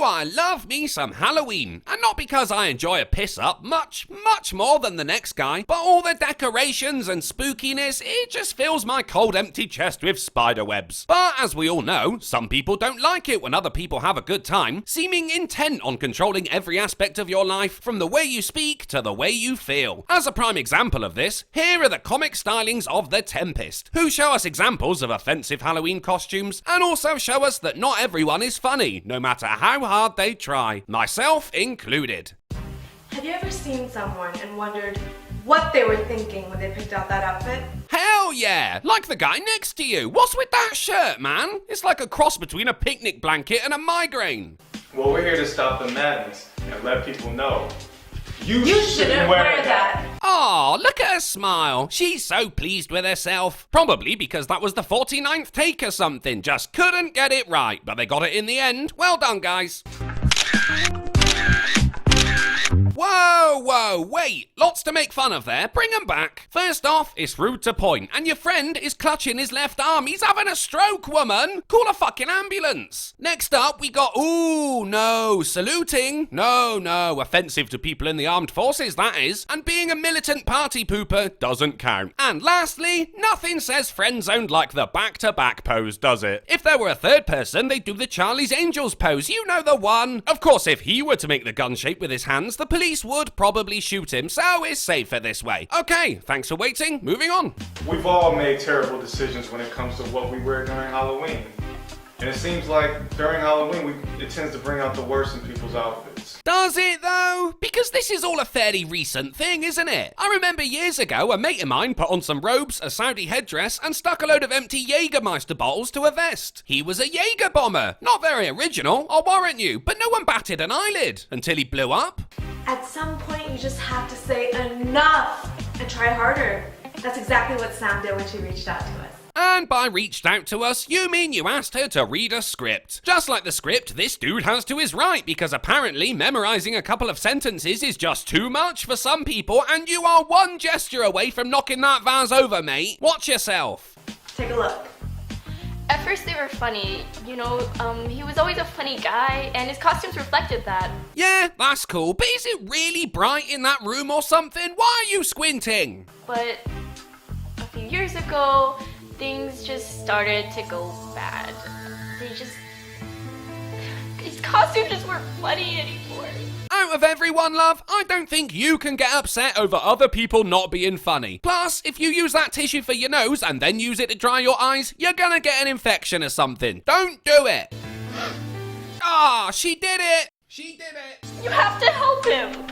I love me some Halloween. And not because I enjoy a piss-up much more than the next guy, but all the decorations and spookiness, it just fills my cold empty chest with spider webs. But as we all know, some people don't like it when other people have a good time, seeming intent on controlling every aspect of your life, from the way you speak to the way you feel. As a prime example of this, here are the comic stylings of the Tempest, who show us examples of offensive Halloween costumes, and also show us that not everyone is funny, no matter how hard they try, myself included. Have you ever seen someone and wondered what they were thinking when they picked out that outfit? Hell yeah! Like the guy next to you. What's with that shirt, man? It's like a cross between a picnic blanket and a migraine. Well, we're here to stop the madness and let people know you shouldn't wear that. Aw, look at her smile. She's so pleased with herself. Probably because that was the 49th take or something. Just couldn't get it right, but they got it in the end. Well done, guys. Whoa, wait, lots to make fun of there, bring 'em back. First off, it's rude to point, and your friend is clutching his left arm. He's having a stroke, woman. Call a fucking ambulance. Next up, we got, ooh, no, saluting. No, offensive to people in the armed forces, that is. And being a militant party pooper doesn't count. And lastly, nothing says friend-zoned like the back-to-back pose, does it? If there were a third person, they'd do the Charlie's Angels pose, you know the one. Of course, if he were to make the gun shape with his hands, the police would probably shoot him, so it's safer this way. Okay, thanks for waiting, moving on. We've all made terrible decisions when it comes to what we wear during Halloween. And it seems like during Halloween, it tends to bring out the worst in people's outfits. Does it though? Because this is all a fairly recent thing, isn't it? I remember years ago, a mate of mine put on some robes, a Saudi headdress, and stuck a load of empty Jägermeister bottles to a vest. He was a Jaeger bomber. Not very original, I'll warrant you, but no one batted an eyelid until he blew up. At some point, you just have to say enough and try harder. That's exactly what Sam did when she reached out to us. And by reached out to us, you mean you asked her to read a script. Just like the script this dude has to his right, because apparently memorizing a couple of sentences is just too much for some people, and you are one gesture away from knocking that vase over, mate. Watch yourself. Take a look. At first they were funny, you know, he was always a funny guy, and his costumes reflected that. Yeah, that's cool, but is it really bright in that room or something? Why are you squinting? But a few years ago, things just started to go bad. His costumes just weren't funny anymore. Out of everyone, love, I don't think you can get upset over other people not being funny. Plus, if you use that tissue for your nose and then use it to dry your eyes, you're gonna get an infection or something. Don't do it. Ah, she did it. She did it. You have to help him.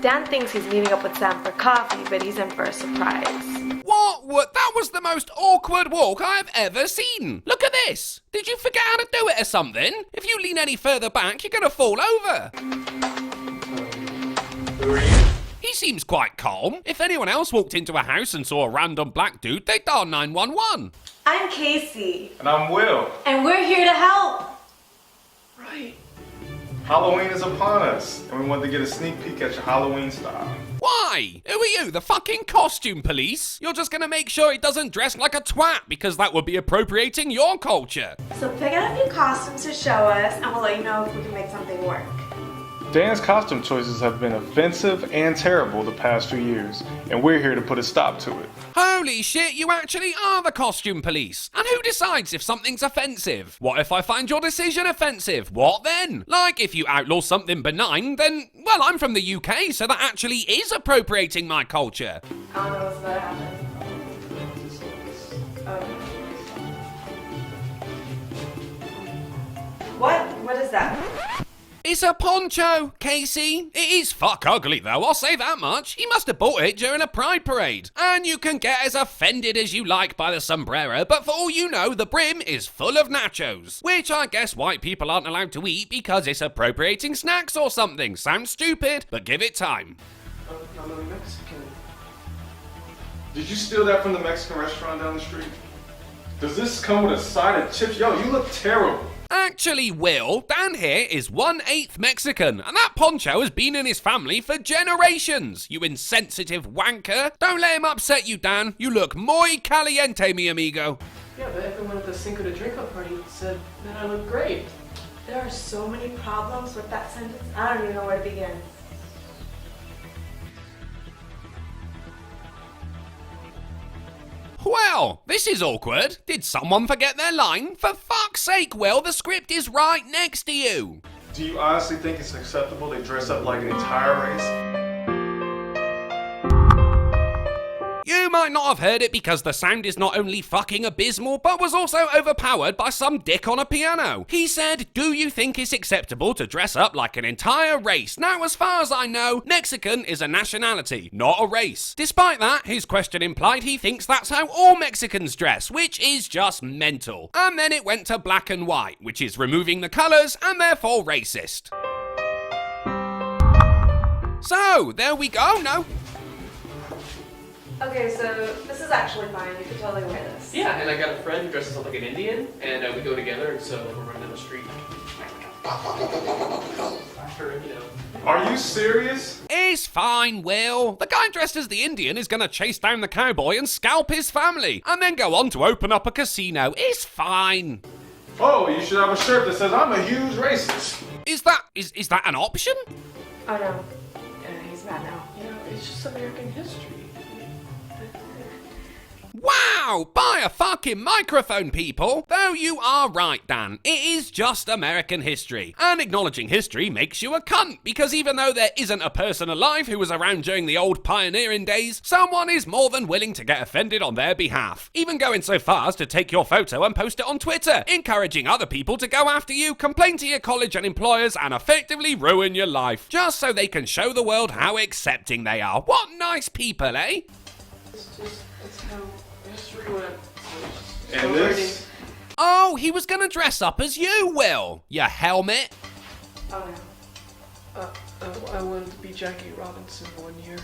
Dan thinks he's meeting up with Sam for coffee, but he's in for a surprise. What? That was the most awkward walk I've ever seen. Look at this. Did you forget how to do it or something? If you lean any further back, you're gonna fall over. He seems quite calm. If anyone else walked into a house and saw a random black dude, they'd dial 911. I'm Casey. And I'm Will. And we're here to help. Right. Halloween is upon us, and we wanted to get a sneak peek at your Halloween style. Why? Who are you, the fucking costume police? You're just gonna make sure he doesn't dress like a twat, because that would be appropriating your culture. So pick out a few costumes to show us, and we'll let you know if we can make something work. Dan's costume choices have been offensive and terrible the past few years, and we're here to put a stop to it. Holy shit, you actually are the costume police. And who decides if something's offensive? What if I find your decision offensive? What then? Like, if you outlaw something benign, then, well, I'm from the UK, so that actually is appropriating my culture. I don't know what's about to happen. What is that? It's a poncho, Casey. It is fuck ugly though, I'll say that much. He must have bought it during a pride parade. And you can get as offended as you like by the sombrero, but for all you know, the brim is full of nachos. Which I guess white people aren't allowed to eat because it's appropriating snacks or something. Sounds stupid, but give it time. I'm a Mexican. Did you steal that from the Mexican restaurant down the street? Does this come with a side of chips? Yo, you look terrible. Actually, Will, Dan here is 1/8 Mexican, and that poncho has been in his family for generations, you insensitive wanker. Don't let him upset you, Dan. You look muy caliente, mi amigo. Yeah, but everyone at the Cinco de Drinko party said that I look great. There are so many problems with that sentence. I don't even know where to begin. Well, this is awkward. Did someone forget their line? For fuck's sake, Will, the script is right next to you. Do you honestly think it's acceptable they dress up like an entire race? You might not have heard it because the sound is not only fucking abysmal, but was also overpowered by some dick on a piano. He said, "Do you think it's acceptable to dress up like an entire race?" Now, as far as I know, Mexican is a nationality, not a race. Despite that, his question implied he thinks that's how all Mexicans dress, which is just mental. And then it went to black and white, which is removing the colours and therefore racist. So, there we go, no? Okay, so this is actually fine. You could totally wear this. Yeah, and I got a friend who dresses up like an Indian, and we go together, and so we're running down the street. After, you know. Are you serious? It's fine, Will. The guy dressed as the Indian is gonna chase down the cowboy and scalp his family, and then go on to open up a casino. It's fine. Oh, you should have a shirt that says, "I'm a huge racist." Is that an option? Oh no. He's mad now. You know, it's just American history. Wow, buy a fucking microphone, people! Though you are right, Dan, it is just American history. And acknowledging history makes you a cunt, because even though there isn't a person alive who was around during the old pioneering days, someone is more than willing to get offended on their behalf. Even going so far as to take your photo and post it on Twitter, encouraging other people to go after you, complain to your college and employers, and effectively ruin your life, just so they can show the world how accepting they are. What nice people, eh? That's how history went. And this? Oh, he was gonna dress up as you, Will. You helmet. Oh no. I wanted to be Jackie Robinson one year.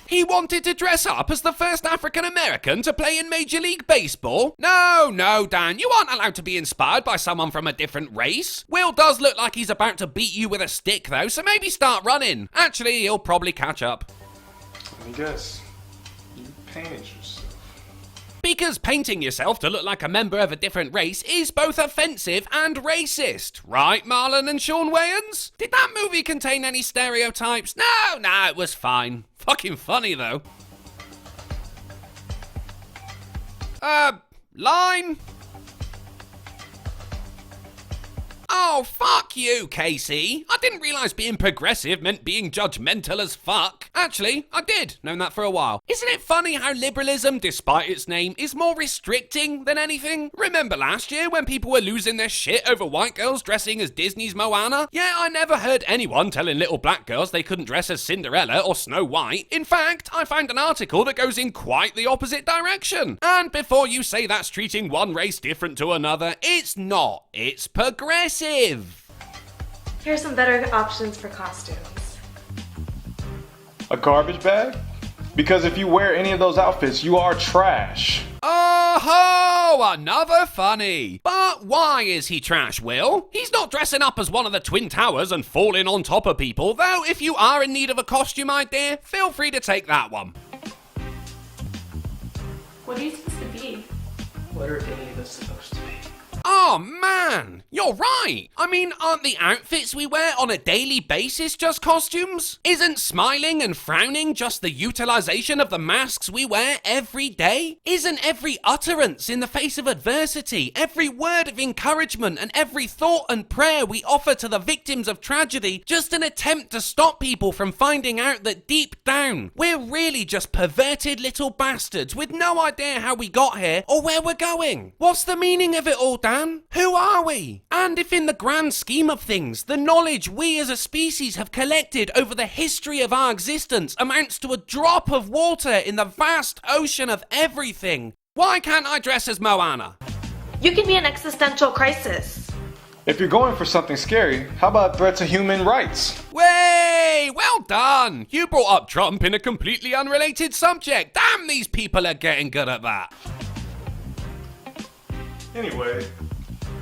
He wanted to dress up as the first African American to play in Major League Baseball? No, Dan, you aren't allowed to be inspired by someone from a different race. Will does look like he's about to beat you with a stick, though, so maybe start running. Actually, he'll probably catch up. Let me guess. You painted yourself. Because painting yourself to look like a member of a different race is both offensive and racist. Right, Marlon and Sean Wayans? Did that movie contain any stereotypes? No, it was fine. Fucking funny, though. Line? Oh, fuck you, Casey. I didn't realise being progressive meant being judgmental as fuck. Actually, I did. Known that for a while. Isn't it funny how liberalism, despite its name, is more restricting than anything? Remember last year when people were losing their shit over white girls dressing as Disney's Moana? Yeah, I never heard anyone telling little black girls they couldn't dress as Cinderella or Snow White. In fact, I found an article that goes in quite the opposite direction. And before you say that's treating one race different to another, it's not. It's progressive. Here's some better options for costumes. A garbage bag? Because if you wear any of those outfits, you are trash. Oh, another funny. But why is he trash, Will? He's not dressing up as one of the Twin Towers and falling on top of people, though if you are in need of a costume idea, feel free to take that one. What are you supposed to be? What are any of us supposed to be? Oh man, you're right. I mean, aren't the outfits we wear on a daily basis just costumes? Isn't smiling and frowning just the utilization of the masks we wear every day? Isn't every utterance in the face of adversity, every word of encouragement and every thought and prayer we offer to the victims of tragedy just an attempt to stop people from finding out that deep down, we're really just perverted little bastards with no idea how we got here or where we're going? What's the meaning of it all, Dan? Who are we? And if in the grand scheme of things, the knowledge we as a species have collected over the history of our existence amounts to a drop of water in the vast ocean of everything, why can't I dress as Moana? You can be an existential crisis. If you're going for something scary, how about threat to human rights? Way, well done. You brought up Trump in a completely unrelated subject. Damn, these people are getting good at that. Anyway,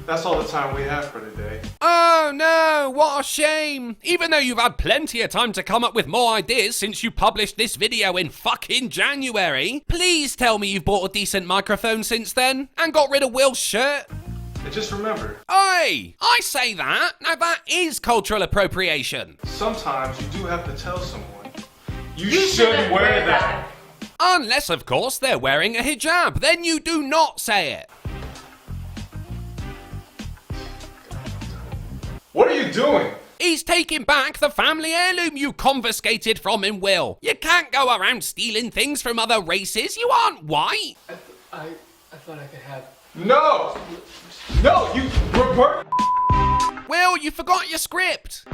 that's all the time we have for today. Oh no, what a shame. Even though you've had plenty of time to come up with more ideas since you published this video in fucking January, please tell me you've bought a decent microphone since then and got rid of Will's shirt. And just remember, Oi! I say that. Now that is cultural appropriation. sometimes you do have to tell someone, you shouldn't wear that. Unless, of course, they're wearing a hijab. Then you do not say it. What are you doing? He's taking back the family heirloom you confiscated from him, Will. You can't go around stealing things from other races. You aren't white. I thought I could have. No! No, you revert. Will, you forgot your script.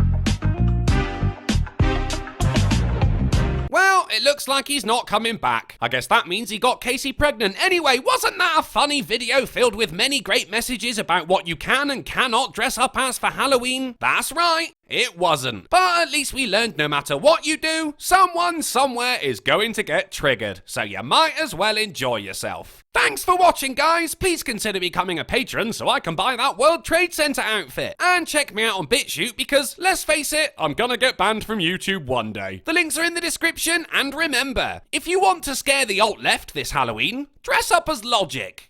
Well, it looks like he's not coming back. I guess that means he got Casey pregnant. Anyway, wasn't that a funny video filled with many great messages about what you can and cannot dress up as for Halloween? That's right. It wasn't. But at least we learned no matter what you do, someone somewhere is going to get triggered. So you might as well enjoy yourself. Thanks for watching, guys. Please consider becoming a patron so I can buy that World Trade Center outfit. And check me out on BitChute because, let's face it, I'm gonna get banned from YouTube one day. The links are in the description, and remember, if you want to scare the alt-left this Halloween, dress up as Logic.